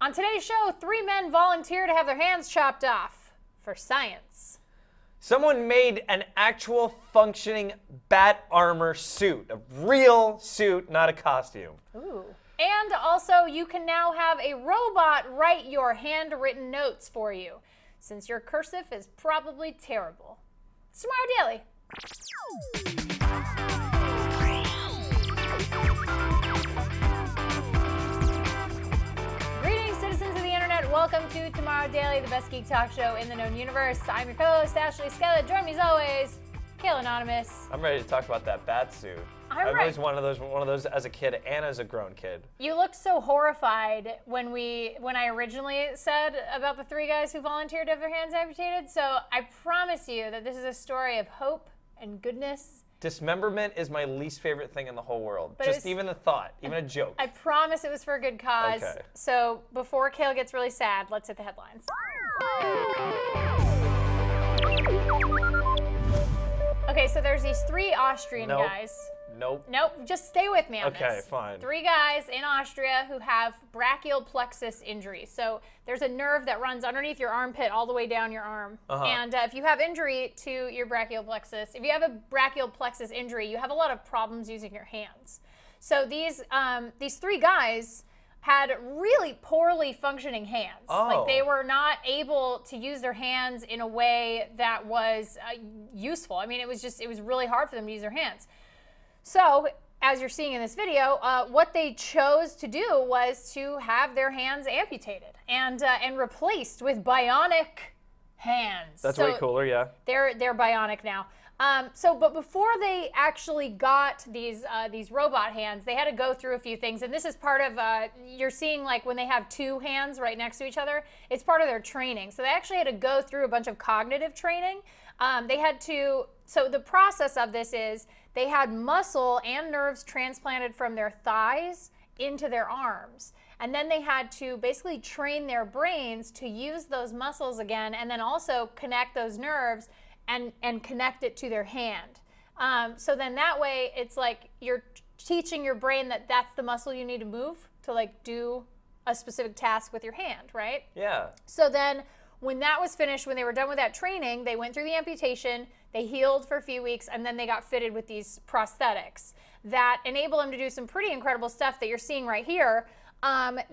On today's show, 3 men volunteer to have their hands chopped off for science. Someone made an actual functioning bat armor suit. A real suit, not a costume. Ooh. And also, you can now have a robot write your handwritten notes for you, since your cursive is probably terrible. It's Tomorrow Daily. Greetings, citizens of the internet. Welcome to Tomorrow Daily, the best geek talk show in the known universe. I'm your co-host, Ashley Skellett. Join me as always, Kale Anonymous. I'm ready to talk about that bat suit. I'm I've always wanted one of those as a kid and as a grown kid. You looked so horrified when I originally said about the 3 guys who volunteered to have their hands amputated. So I promise you that this is a story of hope and goodness. Dismemberment is my least favorite thing in the whole world. But just even the thought, even a joke. I promise it was for a good cause. Okay. So before Kale gets really sad, let's hit the headlines. Okay, so there's these 3 Austrian guys. Nope. Just stay with me on this. Okay, fine. 3 guys in Austria who have brachial plexus injuries. So there's a nerve that runs underneath your armpit all the way down your arm. And if you have injury to your brachial plexus, if you have a brachial plexus injury, you have a lot of problems using your hands. So these 3 guys had really poorly functioning hands. Like they were not able to use their hands in a way that was useful. I mean, it was really hard for them to use their hands. So, as you're seeing in this video, what they chose to do was to have their hands amputated and replaced with bionic hands. That's way cooler, yeah. They're bionic now. But before they actually got these robot hands, they had to go through a few things, and this is part of you're seeing like when they have 2 hands right next to each other. It's part of their training. So they actually had to go through a bunch of cognitive training. So the process of this is they had muscle and nerves transplanted from their thighs into their arms. And then they had to basically train their brains to use those muscles again and then also connect those nerves and connect it to their hand. So then that way it's like you're teaching your brain that that's the muscle you need to move to like do a specific task with your hand, right? Yeah. So then when that was finished, when they were done with that training, they went through the amputation, they healed for a few weeks, and then they got fitted with these prosthetics that enable them to do some pretty incredible stuff that you're seeing right here.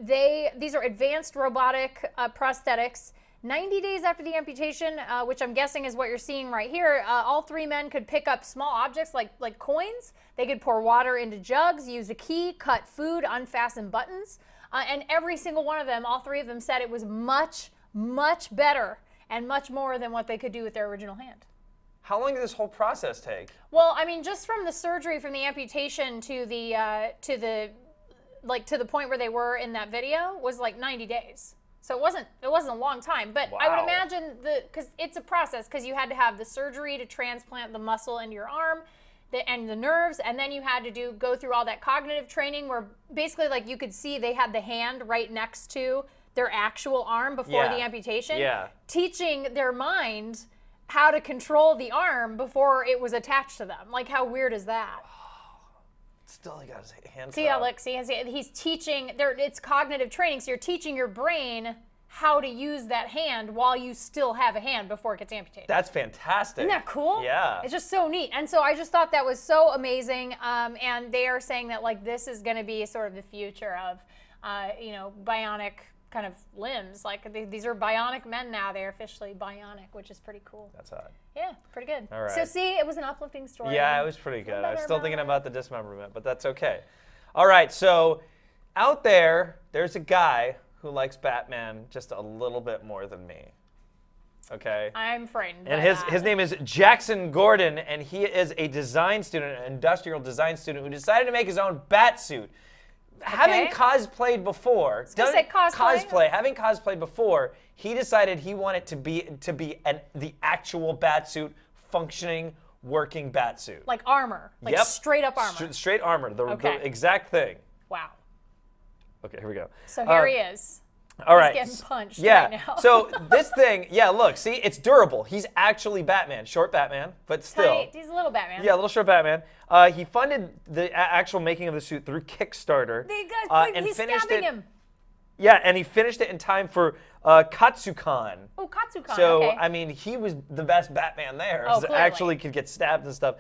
These are advanced robotic prosthetics. 90 days after the amputation, which I'm guessing is what you're seeing right here, all 3 men could pick up small objects like coins. They could pour water into jugs, use a key, cut food, unfasten buttons. And every single one of them, all 3 of them said it was much better and much more than what they could do with their original hand. How long did this whole process take? Well, I mean, just from the surgery, from the amputation to the point where they were in that video was like 90 days. So it wasn't a long time, but wow. I would imagine because it's a process, because you had to have the surgery to transplant the muscle into your arm and the nerves, and then you had to go through all that cognitive training where basically like you could see they had the hand right next to their actual arm before the amputation, teaching their mind how to control the arm before it was attached to them. Like, how weird is that? Still, he got his hands. See how, look, he's teaching, it's cognitive training, so you're teaching your brain how to use that hand while you still have a hand before it gets amputated. That's fantastic. Isn't that cool? Yeah. It's just so neat. And so I just thought that was so amazing. And they are saying that like this is going to be sort of the future of, bionic kind of limbs. Like these are bionic men now. They're officially bionic, which is pretty cool. That's hot. Yeah, pretty good. All right. So see, it was an uplifting story. Yeah, it was pretty good. I was still thinking about the dismemberment, but that's okay. All right, so out there's a guy who likes Batman just a little bit more than me. Okay? I'm frightened. And his name is Jackson Gordon, and he is a design student, an industrial design student who decided to make his own Batsuit. Having cosplayed before, having cosplayed before, he decided he wanted to be the actual Batsuit, functioning, working Batsuit. Like armor, like straight up armor. Straight armor, the exact thing. Wow. Okay, here we go. So here he is. All right. He's getting punched right now. So this thing, look, see, it's durable. He's actually Batman, short Batman, but still. Tight. He's a little Batman. Yeah, a little short Batman. He funded the actual making of the suit through Kickstarter. He's and finished stabbing him. Yeah, and he finished it in time for Katsucon. Oh, Katsucon. So, okay. I mean, he was the best Batman there. Oh, Actually could get stabbed and stuff.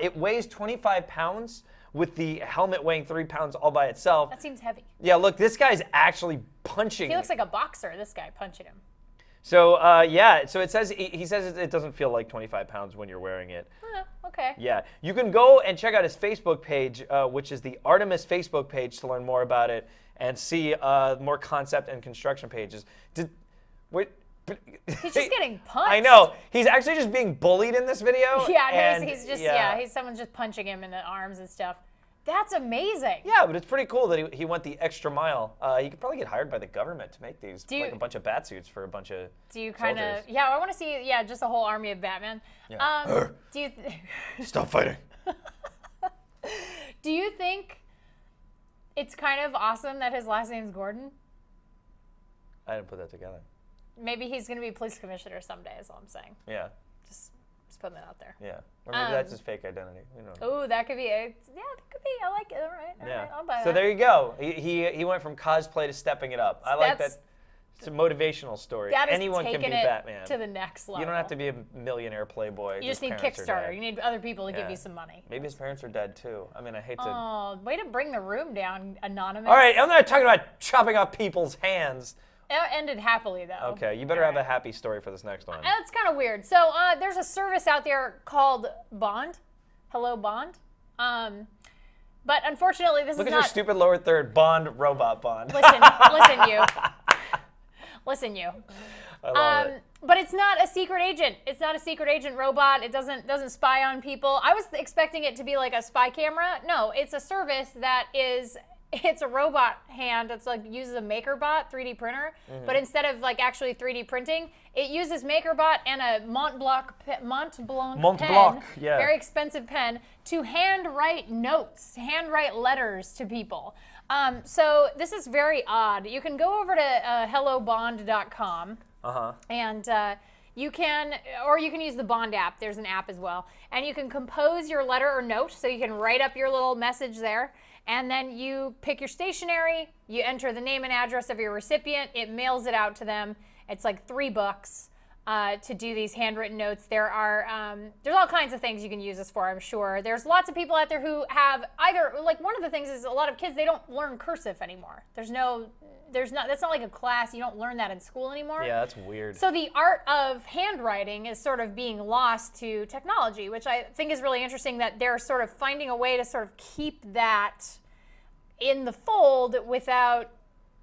It weighs 25 pounds with the helmet weighing 3 pounds all by itself. That seems heavy. Yeah, look, this guy's actually punching. He looks like a boxer, this guy, punching him. So, yeah, so it says, he says it doesn't feel like 25 pounds when you're wearing it. Okay. Yeah, you can go and check out his Facebook page, which is the Artemis Facebook page, to learn more about it and see more concept and construction pages. He's just getting punched. I know. He's actually just being bullied in this video. Yeah, he's just, someone's just punching him in the arms and stuff. That's amazing. Yeah, but it's pretty cool that he went the extra mile. He could probably get hired by the government to make these, like a bunch of Batsuits for a bunch of Do you kind of, I want to see, just a whole army of Batman. Yeah. Do you Stop fighting. Do you think it's kind of awesome that his last name's Gordon? I didn't put that together. Maybe he's going to be police commissioner someday, is all I'm saying. Yeah. Just putting that out there. Yeah. Or maybe that's his fake identity. Oh, that could be that could be. I like it. All right. All right. I'll buy that. So there you go. He went from cosplay to stepping it up. I like that. It's a motivational story. That is Anyone can be Batman. To the next level. You don't have to be a millionaire playboy. You just need Kickstarter. You need other people to give you some money. Maybe his parents are dead too. I mean, I hate to. Oh, way to bring the room down, Anonymous. All right, I'm not talking about chopping off people's hands. It ended happily, though. Okay, you better have a happy story for this next one. It's kind of weird. So there's a service out there called Bond. Hello, Bond. But unfortunately, this is not... Look at your stupid lower third, Bond, robot Bond. Listen, you. Listen, you. I love it. But it's not a secret agent. It's not a secret agent robot. It doesn't spy on people. I was expecting it to be like a spy camera. No, it's a service that is... It's a robot hand that's like uses a MakerBot 3D printer, but instead of like actually 3D printing, it uses MakerBot and a Mont Blanc pen, very expensive pen, to handwrite notes, handwrite letters to people. So this is very odd. You can go over to hellobond.com and you can use the Bond app. There's an app as well. And you can compose your letter or note, so you can write up your little message there. And then you pick your stationery, you enter the name and address of your recipient, it mails it out to them. It's like $3 to do these handwritten notes. There's all kinds of things you can use this for, I'm sure. There's lots of people out there who have either, like one of the things is a lot of kids, they don't learn cursive anymore. That's not like a class, you don't learn that in school anymore. Yeah, that's weird. So the art of handwriting is sort of being lost to technology, which I think is really interesting, that they're sort of finding a way to sort of keep that in the fold without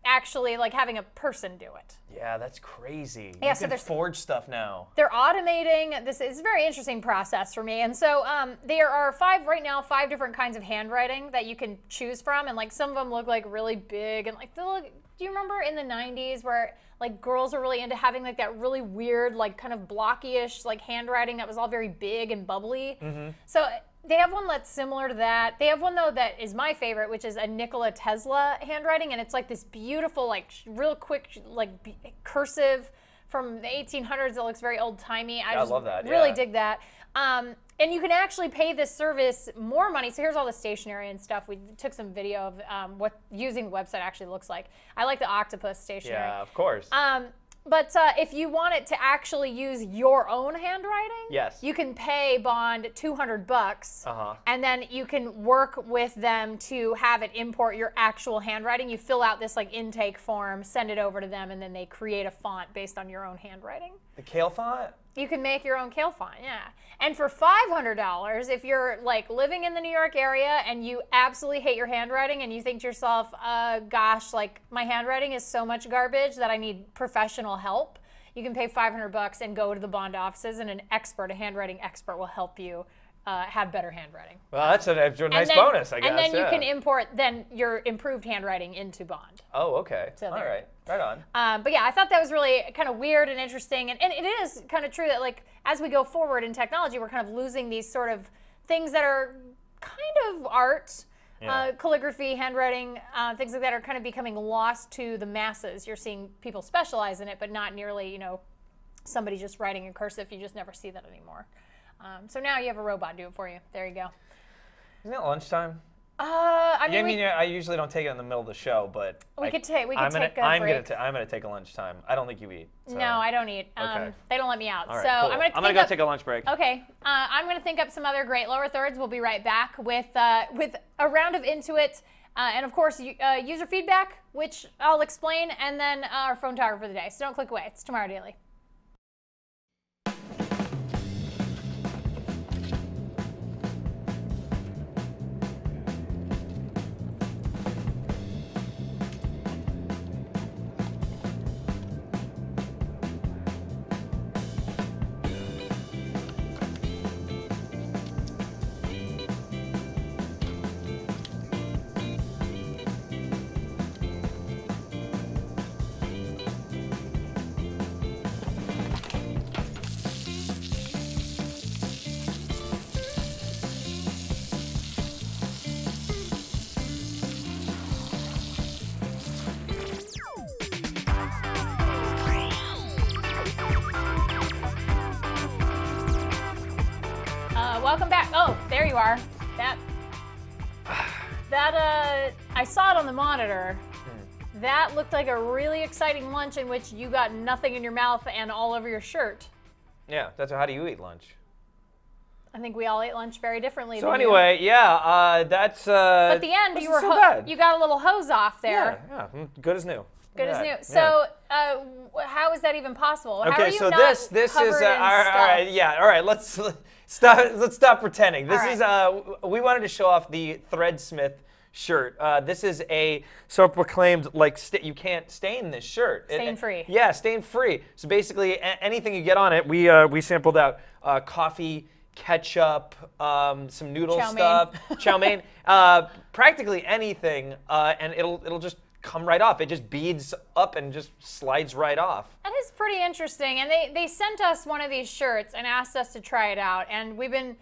actually like having a person do it. Yeah, that's crazy. Yeah, you can forge stuff now. They're automating this. It's a very interesting process for me. And so there are five different kinds of handwriting that you can choose from, and like some of them look like really big and like do you remember in the 90s where like girls were really into having like that really weird like kind of blocky-ish like handwriting that was all very big and bubbly? So they have one that's similar to that. They have one though that is my favorite, which is a Nikola Tesla handwriting, and it's like this beautiful like real quick like cursive from the 1800s that looks very old-timey. I love that. Really dig that. And you can actually pay this service more money. So here's all the stationery and stuff. We took some video of what using the website actually looks like. I like the octopus stationery. Yeah, of course. But if you want it to actually use your own handwriting, yes, you can pay Bond $200, and then you can work with them to have it import your actual handwriting. You fill out this like intake form, send it over to them, and then they create a font based on your own handwriting. The Kale font? You can make your own Kale font, yeah. And for $500, if you're like living in the New York area and you absolutely hate your handwriting and you think to yourself, gosh, like my handwriting is so much garbage that I need professional help, you can pay $500 and go to the Bond offices, and a handwriting expert will help you have better handwriting. Well, that's a nice bonus, I guess. And then you can import your improved handwriting into Bond. Oh, okay. So all right. Right on. But yeah, I thought that was really kind of weird and interesting. And it is kind of true that like as we go forward in technology, we're kind of losing these sort of things that are kind of art, calligraphy, handwriting, things like that are kind of becoming lost to the masses. You're seeing people specialize in it, but not nearly, somebody just writing in cursive. You just never see that anymore. So now you have a robot do it for you. There you go. Isn't it lunchtime? I mean, I usually don't take it in the middle of the show, but we could take a break. I'm gonna take a lunchtime. I don't think you eat. So. No, I don't eat. Okay. They don't let me out. All right, so cool. I'm gonna go take a lunch break. Okay. I'm gonna think up some other great lower thirds. We'll be right back with a round of Intuit, and of course user feedback, which I'll explain, and then our phone tower for the day. So don't click away. It's Tomorrow Daily. Welcome back. Oh, there you are. I saw it on the monitor. That looked like a really exciting lunch in which you got nothing in your mouth and all over your shirt. Yeah, how do you eat lunch? I think we all ate lunch very differently. So anyway, yeah, that's. But at the end, you you got a little hose off there. Yeah, good as new. Good as new. So, how is that even possible? Okay, how are you so not this is all right. Yeah, all right. Let's stop pretending. This is we wanted to show off the Threadsmith shirt. This is a self-proclaimed you can't stain this shirt. Stain free. Yeah, stain free. So basically, anything you get on it, we sampled out coffee, ketchup, some noodle stuff, chow mein, practically anything, and it'll just come right off. It just beads up and just slides right off. That is pretty interesting. And they sent us one of these shirts and asked us to try it out. And we've been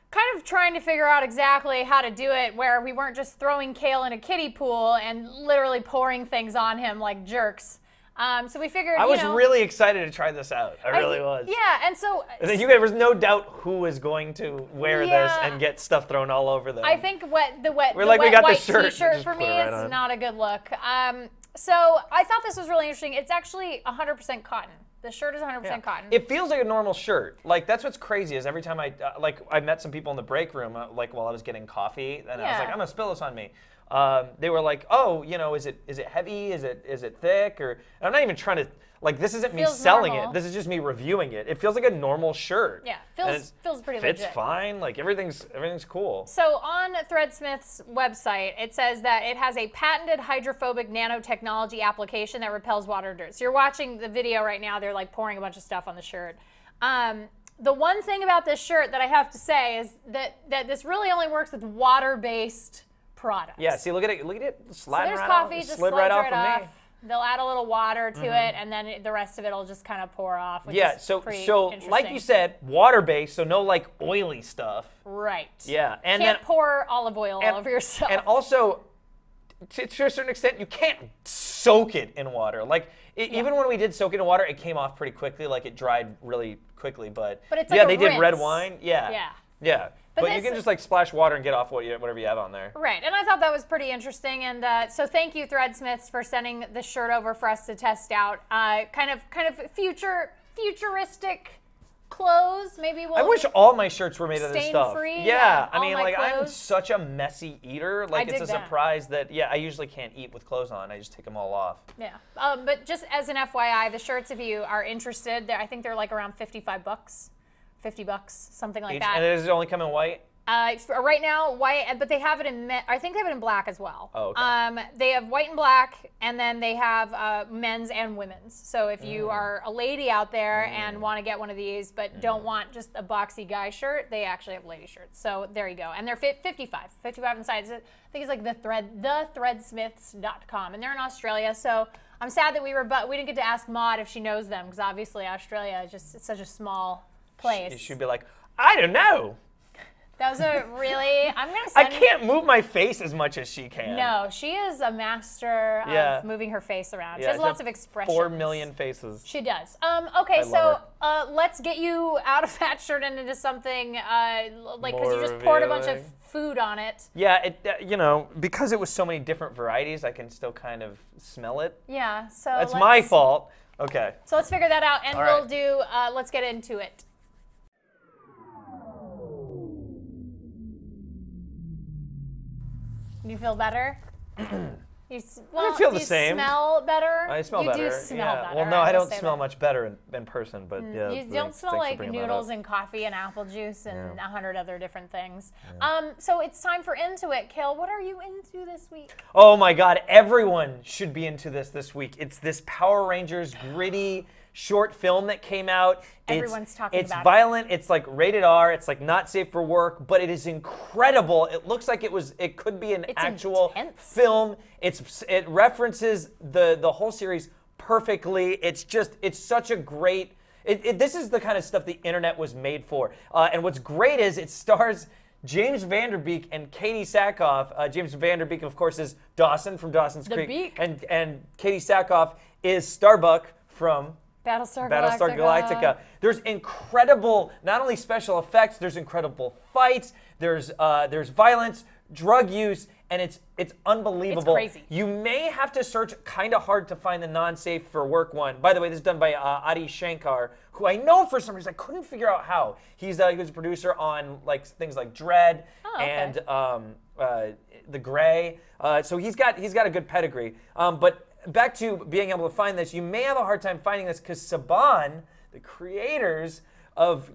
kind of trying to figure out exactly how to do it where we weren't just throwing Kale in a kiddie pool and literally pouring things on him like jerks. So we figured, I was really excited to try this out. I really was. Yeah, and so... And then there was no doubt who was going to wear this and get stuff thrown all over them. I think the wet t-shirt for me is not a good look. So I thought this was really interesting. It's actually 100% cotton. The shirt is 100% cotton. It feels like a normal shirt. Like, that's what's crazy is every time I met some people in the break room, while I was getting coffee, and I was like, I'm going to spill this on me. They were like, oh, is it heavy? Is it thick? And I'm not even trying to, this isn't me selling it. This is just me reviewing it. It feels like a normal shirt. Yeah, feels pretty legit. Fits fine. Like, everything's cool. So on Threadsmith's website, it says that it has a patented hydrophobic nanotechnology application that repels water and dirt. So you're watching the video right now. They're pouring a bunch of stuff on the shirt. The one thing about this shirt that I have to say is that this really only works with water-based products. Yeah, see, look at it sliding so right coffee, off. Just slid right off for me. They'll add a little water to it, and then the rest of it will just kind of pour off, which is pretty interesting. Like you said, water-based, so no oily stuff. Right. Yeah, and can't pour olive oil all over yourself. And also, to a certain extent, you can't soak it in water. Even when we did soak it in water, it came off pretty quickly. It dried really quickly. But it's they did red wine. Yeah. But you can just splash water and get off whatever you have on there. Right, and I thought that was pretty interesting, and so thank you, Threadsmiths, for sending the shirt over for us to test out. Kind of futuristic clothes. Maybe we'll. I wish all my shirts were made of this stuff. Stain-free. Yeah, I mean, I'm such a messy eater. It's a surprise that I usually can't eat with clothes on. I just take them all off. Yeah, but just as an FYI, the shirts, if you are interested, I think they're around $55. $50, something like that. And does it only come in white? Right now, white, but they have it in, I think they have it in black as well. Oh, okay. They have white and black, and then they have men's and women's. So if you are a lady out there and want to get one of these, but don't want just a boxy guy shirt, they actually have lady shirts. So there you go. And they're $55 inside. I think it's threadsmiths.com, and they're in Australia. So I'm sad that we didn't get to ask Maud if she knows them, because obviously Australia is just such a small place. She'd be like, I don't know. That was a really, I'm going to send... I can't move my face as much as she can. No, she is a master of moving her face around. She has lots of expressions. 4 million faces. She does. Okay, so let's get you out of that shirt and into something, like, because you just poured a bunch of food on it. Yeah, you know, because it was so many different varieties, I can still kind of smell it. Yeah, so that's my fault. Okay. So let's figure that out, and we'll do, let's get into it. You feel better? I feel the same. You smell better? I smell better. You do smell better. Well, no, I don't smell much better in person, but yeah. You don't smell like noodles and coffee and apple juice and 100 other different things. Yeah. So it's time for Into It. Kale, what are you into this week? Oh my God, everyone should be into this week. It's this Power Rangers gritty short film that came out. Everyone's talking about it. It's violent. It's like rated R. It's like not safe for work, but it is incredible. It looks like it could be an actual film. It references the whole series perfectly. It's such a great. This is the kind of stuff the internet was made for. And what's great is it stars James Van Der Beek and Katie Sackhoff. James Van Der Beek, of course, is Dawson from Dawson's Creek, and Katie Sackhoff is Starbuck from Battlestar Galactica. There's incredible, not only special effects, there's incredible fights, there's violence, drug use, and it's unbelievable. It's crazy. You may have to search kind of hard to find the non-safe for work one. By the way, this is done by Adi Shankar, who I know for some reason I couldn't figure out how. He was a producer on like things like Dread and The Gray. So he's got a good pedigree. But back to being able to find this, you may have a hard time finding this because Saban, the creators of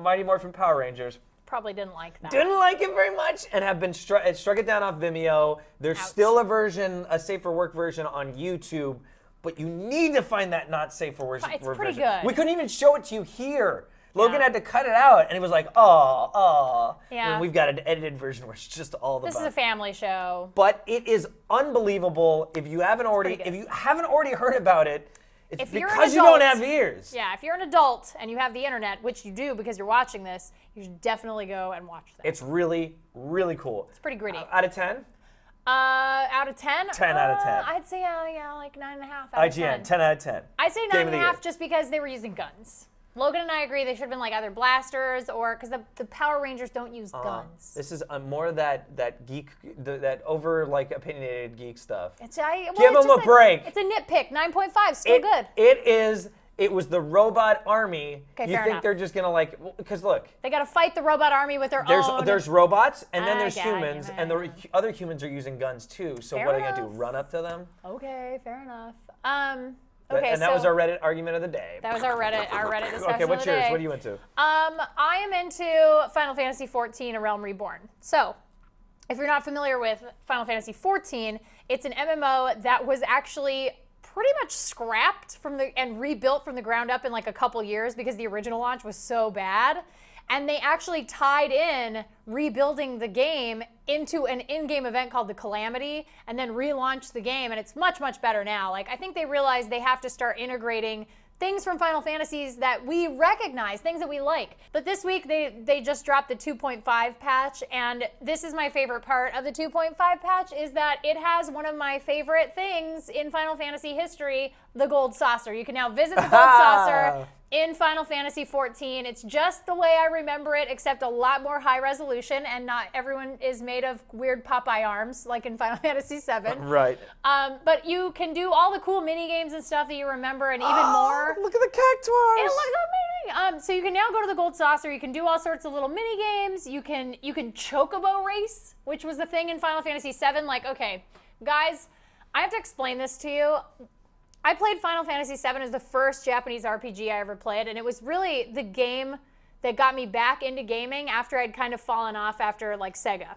Mighty Morphin Power Rangers, probably didn't like that. Didn't like it very much and have been struck it down off Vimeo. There's still a safe for work version on YouTube, but you need to find that not safe for work version. It's pretty good. We couldn't even show it to you here. Logan had to cut it out, and he was like, oh. Yeah. And we've got an edited version where it's just all the This is a family show. But it is unbelievable. If you haven't already heard about it, it's because you don't have ears. Yeah, if you're an adult and you have the internet, which you do because you're watching this, you should definitely go and watch that. It's really, really cool. It's pretty gritty. Out of 10? Out of 10? 10 out of 10. I'd say, like 9.5 out of 10. IGN, 10 out of 10. I'd say 9.5 just because they were using guns. Logan and I agree they should have been like either blasters or because the Power Rangers don't use guns. This is more that geek, that over like opinionated geek stuff. Give them a break. It's a nitpick. 9.5, still good. It was the robot army. Okay, you think they're just gonna because look. They gotta fight the robot army with their own. There's robots and then there's humans and the other humans are using guns too. So what are they gonna do? Run up to them? Okay, fair enough. And that was our Reddit argument of the day. That was our Reddit discussion. Okay, what's yours? What are you into? I am into Final Fantasy XIV: A Realm Reborn. So, if you're not familiar with Final Fantasy XIV, it's an MMO that was actually pretty much scrapped and rebuilt from the ground up in like a couple years because the original launch was so bad. And they actually tied in rebuilding the game into an in-game event called the Calamity and then relaunched the game, and it's much, much better now. Like, I think they realized they have to start integrating things from Final Fantasies that we recognize, things that we like. But this week, they just dropped the 2.5 patch, and this is my favorite part of the 2.5 patch, is that it has one of my favorite things in Final Fantasy history, the Gold Saucer. You can now visit the Gold Saucer in Final Fantasy XIV. It's just the way I remember it, except a lot more high resolution, and not everyone is made of weird Popeye arms like in Final Fantasy VII. Right. But you can do all the cool mini games and stuff that you remember, and even more. Look at the cactuars! It looks amazing. So you can now go to the Gold Saucer. You can do all sorts of little mini games. You can chocobo race, which was the thing in Final Fantasy VII. Like, okay, guys, I have to explain this to you. I played Final Fantasy VII as the first Japanese RPG I ever played, and it was really the game that got me back into gaming after I'd kind of fallen off after, like, Sega.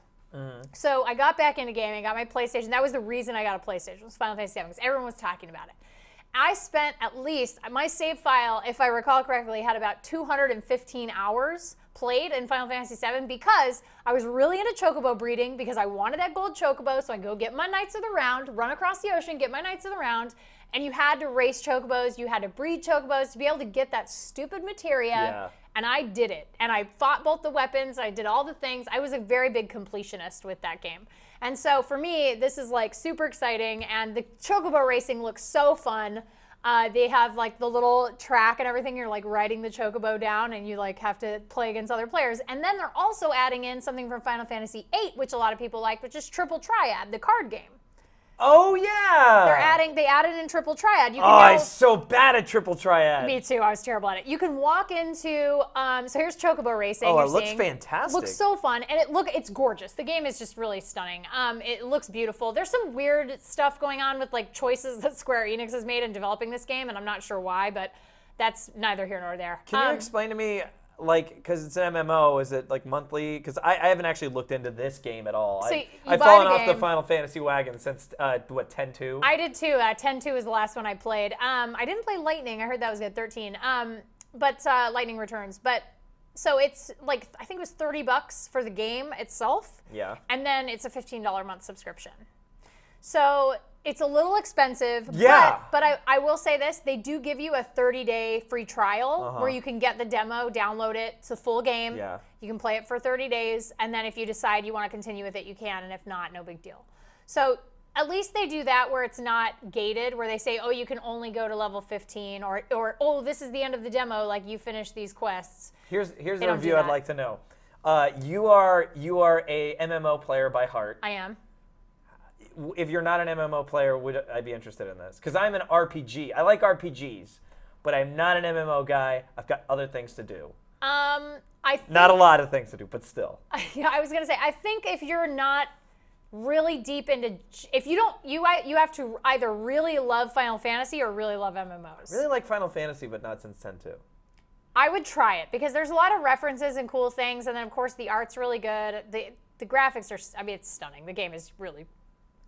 So I got back into gaming, got my PlayStation. That was the reason I got a PlayStation, was Final Fantasy VII, because everyone was talking about it. I spent at least, my save file, if I recall correctly, had about 215 hours played in Final Fantasy VII because I was really into chocobo breeding because I wanted that gold chocobo, so I go get my Knights of the Round, run across the ocean, get my Knights of the Round, and you had to race chocobos, you had to breed chocobos to be able to get that stupid materia And I did it. And I fought both the weapons. I did all the things. I was a very big completionist with that game. And so for me, this is like super exciting. And the chocobo racing looks so fun. They have like the little track and everything. You're like riding the chocobo down and you like have to play against other players. And then they're also adding in something from Final Fantasy VIII, which a lot of people like, which is Triple Triad, the card game. Oh yeah! They added in Triple Triad. You can I'm so bad at Triple Triad. Me too. I was terrible at it. You can walk into. So here's chocobo racing. Oh, it looks fantastic. Looks so fun, and it's gorgeous. The game is just really stunning. It looks beautiful. There's some weird stuff going on with like choices that Square Enix has made in developing this game, and I'm not sure why, but that's neither here nor there. Can you explain to me? Like, because it's an MMO, is it like monthly? Because I haven't actually looked into this game at all. So I've fallen off the Final Fantasy wagon since, what, 10.2? I did too. 10.2 was the last one I played. I didn't play Lightning. I heard that was good, 13. But Lightning Returns. But so it's like, I think it was $30 for the game itself. Yeah. And then it's a $15 a month subscription. So it's a little expensive, yeah. But I will say this, they do give you a 30-day free trial where you can get the demo, download it, it's a full game. Yeah. You can play it for 30 days, and then if you decide you want to continue with it, you can, and if not, no big deal. So at least they do that where it's not gated, where they say, oh, you can only go to level 15, or oh, this is the end of the demo, like you finished these quests. Here's the review I'd like to know. You are a MMO player by heart. I am. If you're not an MMO player, would I be interested in this? Because I'm an RPG. I like RPGs, but I'm not an MMO guy. I've got other things to do. Not a lot of things to do, but still. Yeah, I was gonna say, I think if you're not really deep into, if you don't, you have to either really love Final Fantasy or really love MMOs. I really like Final Fantasy, but not since 10.2. I would try it because there's a lot of references and cool things, and then of course the art's really good. The graphics are, I mean, it's stunning. The game is really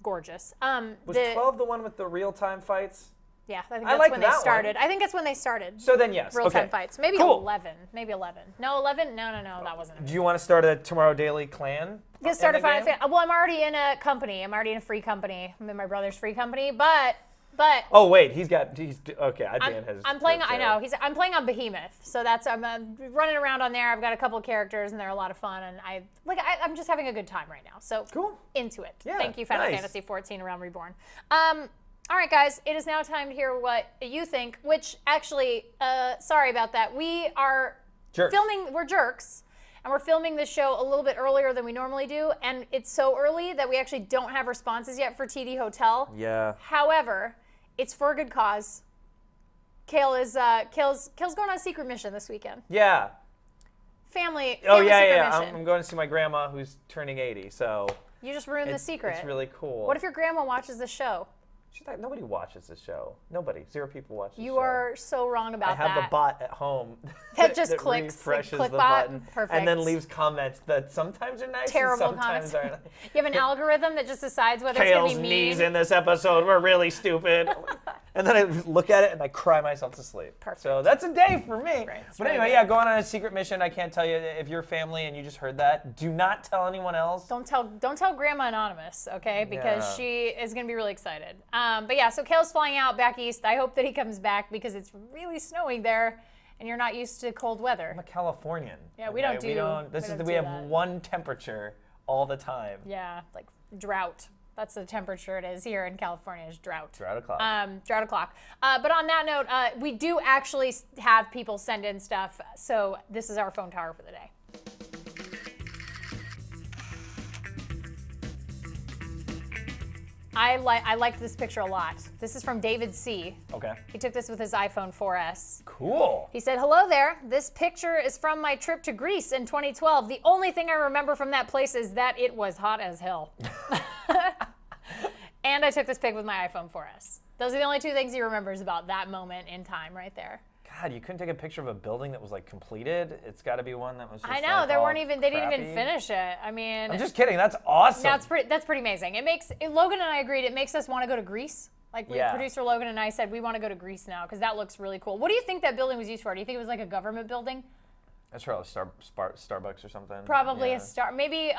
gorgeous. Was 12 the one with the real-time fights? Yeah, I think that's when they started. One. I think that's when they started. So then, yes. Real-time fights. Maybe cool. 11. Maybe 11. No, 11? No, that wasn't it. Do you want to start a Tomorrow Daily clan? You start a Final Fantasy. Well, I'm already in a company. I'm already in a free company. I'm in my brother's free company, but. Oh wait, he's okay. I'm playing. I know. I'm playing on Behemoth, so I'm running around on there. I've got a couple of characters, and they're a lot of fun. And I'm just having a good time right now. So cool. Into it. Yeah, Thank you, Final Fantasy 14 Realm Reborn. All right, guys, it is now time to hear what you think. Which actually, sorry about that. We are filming. We're jerks. And we're filming this show a little bit earlier than we normally do, and it's so early that we actually don't have responses yet for TD Hotel. Yeah. However, it's for a good cause. Kale's going on a secret mission this weekend. Yeah. Family yeah. Mission. I'm going to see my grandma who's turning 80. So you just ruined the secret. It's really cool. What if your grandma watches the show? Nobody watches this show. Nobody. 0 people watch this show. You are so wrong about that. I have the bot at home that just clicks, refreshes click the bot. button, Perfect. and then leaves comments that sometimes are nice Terrible and sometimes comments. aren't. You have an algorithm that just decides whether it's going to be mean. Kale's knees in this episode were really stupid. And then I look at it and I cry myself to sleep. Perfect. So that's a day for me. Right. But anyway, yeah, going on a secret mission. I can't tell you if you're family and you just heard that. Do not tell anyone else. Don't tell Grandma Anonymous, okay? Because she is going to be really excited. But yeah, so Kale's flying out back east. I hope that he comes back because it's really snowing there, and you're not used to cold weather. I'm a Californian. Yeah, we have one temperature all the time. Yeah, like drought. That's the temperature it is here in California, is drought. Drought o'clock. Drought o'clock. But on that note, we do actually have people send in stuff, so this is our phone tower for the day. I liked this picture a lot. This is from David C. Okay. He took this with his iPhone 4S. Cool. He said, hello there. This picture is from my trip to Greece in 2012. The only thing I remember from that place is that it was hot as hell. And I took this pic with my iPhone 4S. Those are the only 2 things he remembers about that moment in time right there. God, you couldn't take a picture of a building that was like completed. It's got to be one that was just I know, like, they didn't even finish it. I mean, I'm just kidding. That's awesome. That's pretty amazing. Logan and I agreed it makes us want to go to Greece. Like producer Logan and I said we want to go to Greece now because that looks really cool. What do you think that building was used for? Do you think it was like a government building? That's probably Starbucks or something. Probably maybe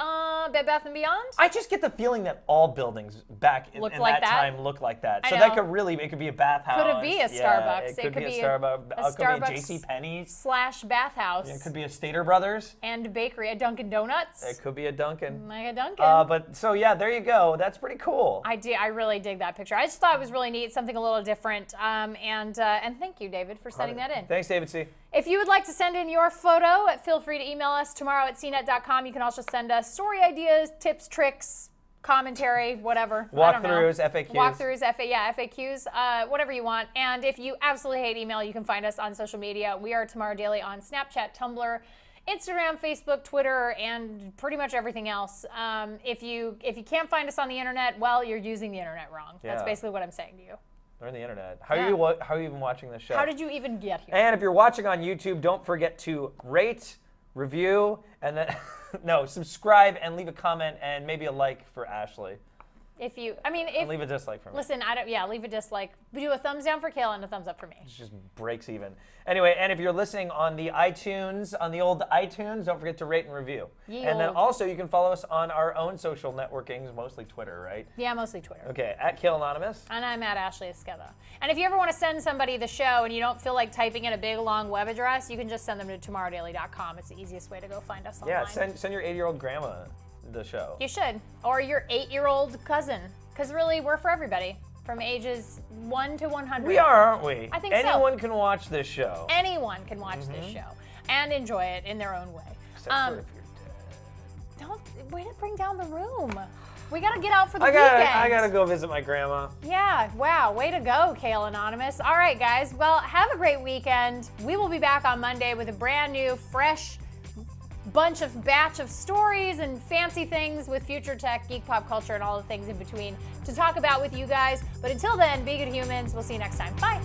Bed Bath & Beyond? I just get the feeling that all buildings back in that time look like that. So that could really, it could be a bathhouse. Could it be a Starbucks? It could be a Starbucks. It could be a JCPenney's. / bathhouse. Yeah, it could be a Stater Brothers. And a bakery, a Dunkin' Donuts. It could be a Dunkin'. Like a Dunkin'. But so yeah, there you go. That's pretty cool. I really dig that picture. I just thought it was really neat, something a little different. And thank you, David, for sending that in. Thanks, David C. If you would like to send in your photo, feel free to email us tomorrow@cnet.com. You can also send us story ideas, tips, tricks, commentary, whatever. Walkthroughs, FAQs. Walkthroughs, FAQs, whatever you want. And if you absolutely hate email, you can find us on social media. We are Tomorrow Daily on Snapchat, Tumblr, Instagram, Facebook, Twitter, and pretty much everything else. If you can't find us on the internet, well, you're using the internet wrong. That's basically what I'm saying to you. Learn the internet. How are you even watching this show? How did you even get here? And if you're watching on YouTube, don't forget to rate, review, and then subscribe and leave a comment and maybe a like for Ashley. And leave a dislike for me. Listen, leave a dislike. Do a thumbs down for Kayla and a thumbs up for me. It just breaks even. Anyway, and if you're listening on the iTunes, on the old iTunes, don't forget to rate and review. And then also you can follow us on our own social networkings, mostly Twitter, right? Yeah, mostly Twitter. Okay, @KaylaAnonymous. And I'm @Ashley Esqueda. And if you ever want to send somebody the show and you don't feel like typing in a big long web address, you can just send them to tomorrowdaily.com. It's the easiest way to go find us online. Yeah, send your 80-year-old grandma the show. You should. Or your 8-year-old cousin. Because really, we're for everybody. From ages 1 to 100. We are, aren't we? I think Anyone can watch this show. Anyone can watch this show and enjoy it in their own way. Except for if you're dead. Way to bring down the room. We got to get out for the weekend. I got to go visit my grandma. Yeah, wow. Way to go, Kale Anonymous. All right, guys. Well, have a great weekend. We will be back on Monday with a brand new, fresh batch of stories and fancy things with future tech, geek pop culture, and all the things in between to talk about with you guys. But until then, be good humans. We'll see you next time. Bye.